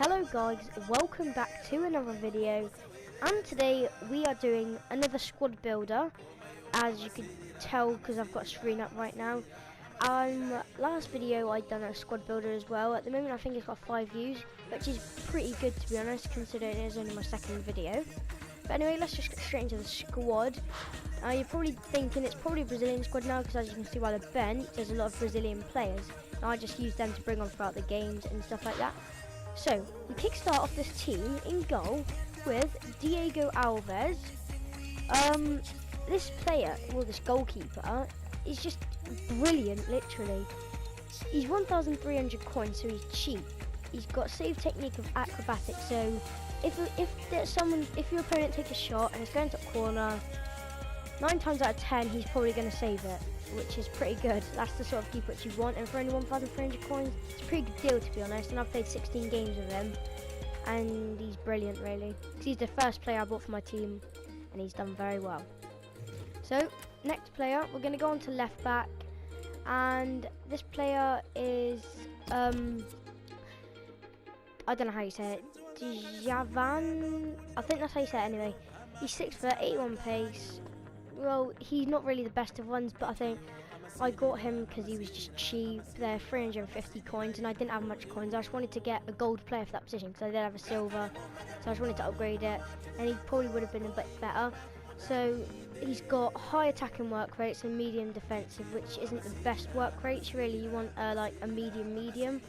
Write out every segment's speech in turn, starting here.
Hello guys, welcome back to another video, and today we are doing another squad builder, as you can tell because I've got a screen up right now. Last video I'd done a squad builder as well. At the moment I think it's got 5 views, which is pretty good to be honest, considering it is only my second video. But anyway, let's just get straight into the squad. You're probably thinking it's probably a Brazilian squad now, because as you can see by the bench, there's a lot of Brazilian players. And I just use them to bring on throughout the games and stuff like that. So, we kickstart off this team in goal with Diego Alves. This player, well this goalkeeper, is just brilliant, literally. He's 1,300 coins, so he's cheap. He's got save technique of acrobatics, so if your opponent takes a shot and it's going to a corner, 9 times out of 10 he's probably going to save it, which is pretty good. That's the sort of keeper which you want, and for only 1,300 coins, it's a pretty good deal to be honest. And I've played 16 games with him, and he's brilliant really. He's the first player I bought for my team, and he's done very well. So, next player, we're going to go on to left back, and this player is, I don't know how you say it, Javan, I think that's how you say it anyway. He's 6 foot, 81 pace. Well, he's not really the best of ones, but I think I got him because he was just cheap. They're 350 coins, and I didn't have much coins. I just wanted to get a gold player for that position because I did have a silver, so I just wanted to upgrade it, and he probably would have been a bit better. So he's got high attacking work rates and medium defensive, which isn't the best work rates really. You want like a medium,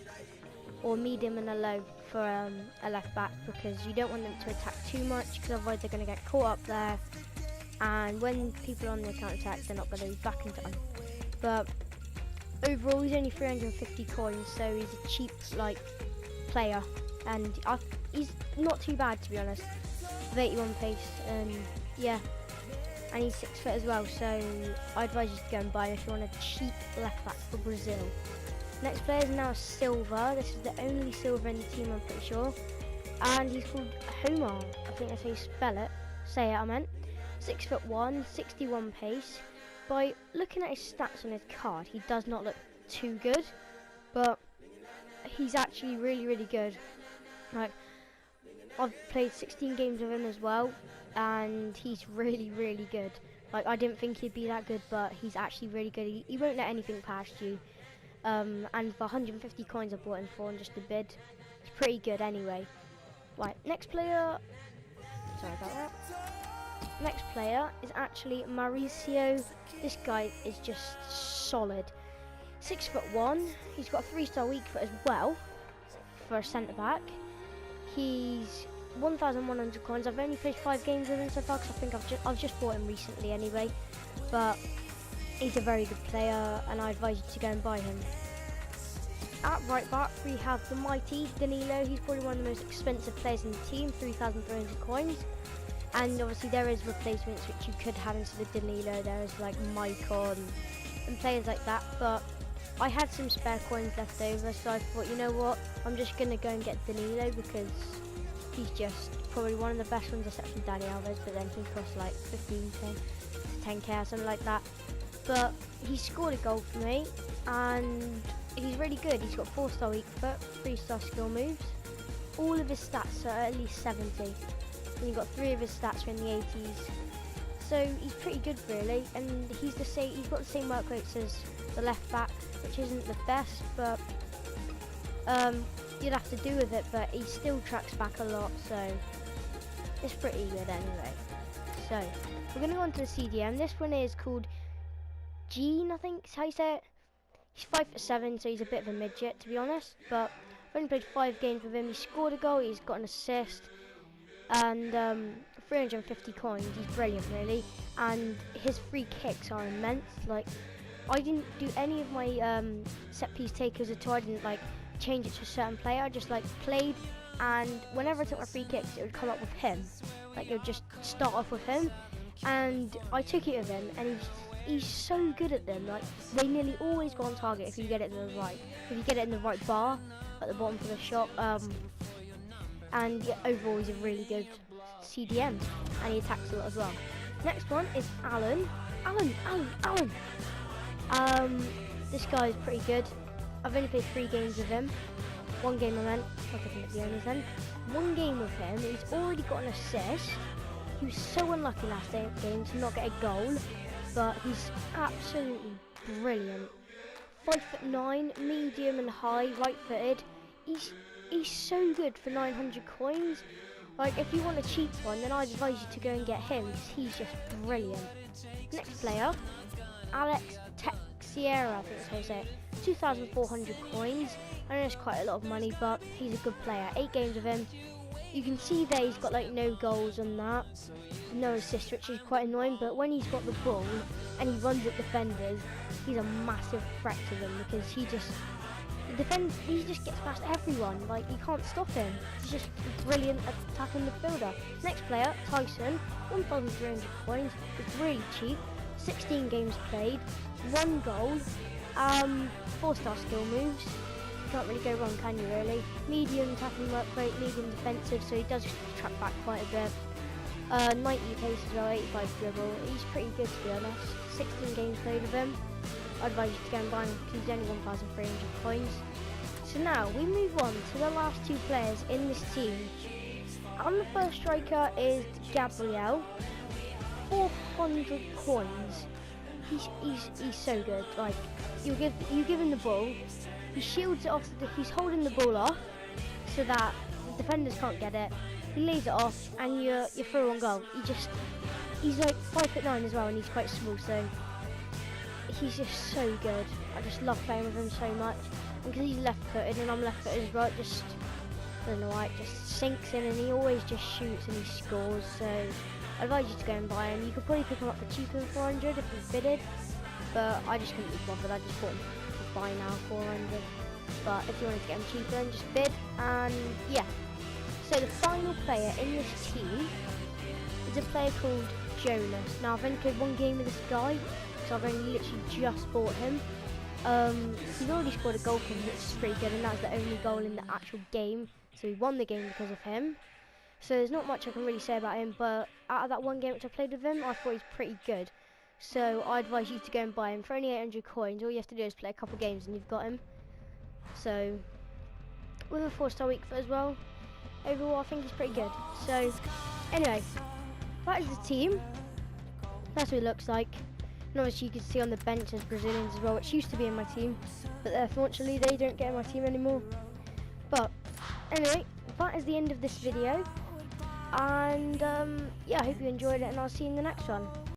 or medium and a low for a left back, because you don't want them to attack too much, because otherwise they're going to get caught up there. And when people are on the counter attack, they're not going to be back in time. But overall, he's only 350 coins, so he's a cheap player, and he's not too bad to be honest. With 81 pace, and yeah, and he's 6 foot as well. So I advise you to go and buy him if you want a cheap left back for Brazil. Next player is now silver. This is the only silver in the team, I'm pretty sure, and he's called Homer. I think that's how you spell it. Say it, I meant. 6'1", 61 pace. By looking at his stats on his card, he does not look too good, but he's actually really good. Like, I've played 16 games with him as well, and he's really good. Like, I didn't think he'd be that good, but he's actually really good. He won't let anything past you. And for 150 coins I bought him for, and just a bid, it's pretty good anyway. Right, next player. Sorry about that. Next player is actually Mauricio. This guy is just solid. 6'1". He's got a 3-star weak foot as well for a centre back. He's 1,100 coins. I've only played 5 games with him so far, because I think I've just bought him recently anyway. But he's a very good player, and I advise you to go and buy him. At right back we have the mighty Danilo. He's probably one of the most expensive players in the team, 3,300 coins. And obviously there is replacements which you could have instead of Danilo. There is like Maicon and players like that, but I had some spare coins left over, so I thought, you know what, I'm just going to go and get Danilo, because he's just probably one of the best ones except from Dani Alves, but then he costs like 15k to 10k or something like that. But he scored a goal for me, and he's really good. He's got 4-star weak foot, 3-star skill moves. All of his stats are at least 70. And he got 3 of his stats are in the 80s, so he's pretty good really. And he's got the same work rates as the left back, which isn't the best, but you'd have to do with it. But he still tracks back a lot, so it's pretty good anyway. So we're gonna go on to the CDM. This one is called Gene, I think is how you say it. He's 5'7", so he's a bit of a midget to be honest. But I've only played 5 games with him. He scored a goal. He's got an assist. And 350 coins. He's brilliant really, and his free kicks are immense. Like, I didn't do any of my set piece takers at all. I didn't like change it to a certain player. I just like played, and whenever I took my free kicks it would come up with him. Like, it would just start off with him, and I took it with him, and he's so good at them. Like, they nearly always go on target if you get it in the right bar at the bottom for the shot. And yeah, overall he's a really good CDM, and he attacks a lot as well. Next one is Alan. This guy is pretty good. I've only played 3 games with him, one game I meant, I was looking at the owners then. One game with him, he's already got an assist. He was so unlucky last game to not get a goal, but he's absolutely brilliant. 5'9", medium and high, right-footed. He's so good for 900 coins. Like, if you want a cheap one, then I'd advise you to go and get him, because he's just brilliant. Next player, Alex Texiera, I think that's how you say it. 2,400 coins. I know it's quite a lot of money, but he's a good player. 8 games with him. You can see there he's got like no goals on that, no assists, which is quite annoying, but when he's got the ball and he runs at defenders, he's a massive threat to them, because he just gets past everyone. Like, you can't stop him. He's just a brilliant attacking midfielder. Next player, Tyson, 1,300 coins. It's really cheap. 16 games played, 1 goal, 4-star skill moves. You can't really go wrong, can you, really? Medium tackling work rate, medium defensive, so he does track back quite a bit. 90 pace as well, 85 dribble. He's pretty good, to be honest. 16 games played with him. I'd advise you to go and buy him, because he's only 1,300 coins. So now we move on to the last 2 players in this team. And the first striker is Gabriel. 400 coins. He's so good. Like, you give him the ball, he shields it off. He's holding the ball off so that the defenders can't get it. He lays it off, and you're through on goal. He's like 5'9" as well, and he's quite small, so he's just so good. I just love playing with him so much, and because he's left-footed and I'm left-footed as well, it just, I don't know why, it just sinks in, and he always just shoots and he scores. So I advise you to go and buy him. You could probably pick him up for cheaper than 400 if you bidded, but I just couldn't be bothered. I just bought him for buy now 400. But if you wanted to get him cheaper, then just bid. And yeah. So the final player in this team is a player called Jonas. Now I've only played 1 game with this guy, so I've only literally just bought him. He's already scored a goal for me, which is pretty good, and that's the only goal in the actual game. So we won the game because of him. So there's not much I can really say about him, but out of that 1 game which I played with him, I thought he's pretty good. So I advise you to go and buy him for only 800 coins. All you have to do is play a couple games and you've got him. So with a 4-star weak foot as well, overall I think he's pretty good. So anyway, that is the team. That's what it looks like. And obviously you can see on the bench there's Brazilians as well, which used to be in my team, but unfortunately they don't get in my team anymore. But anyway, that is the end of this video. And yeah, I hope you enjoyed it, and I'll see you in the next one.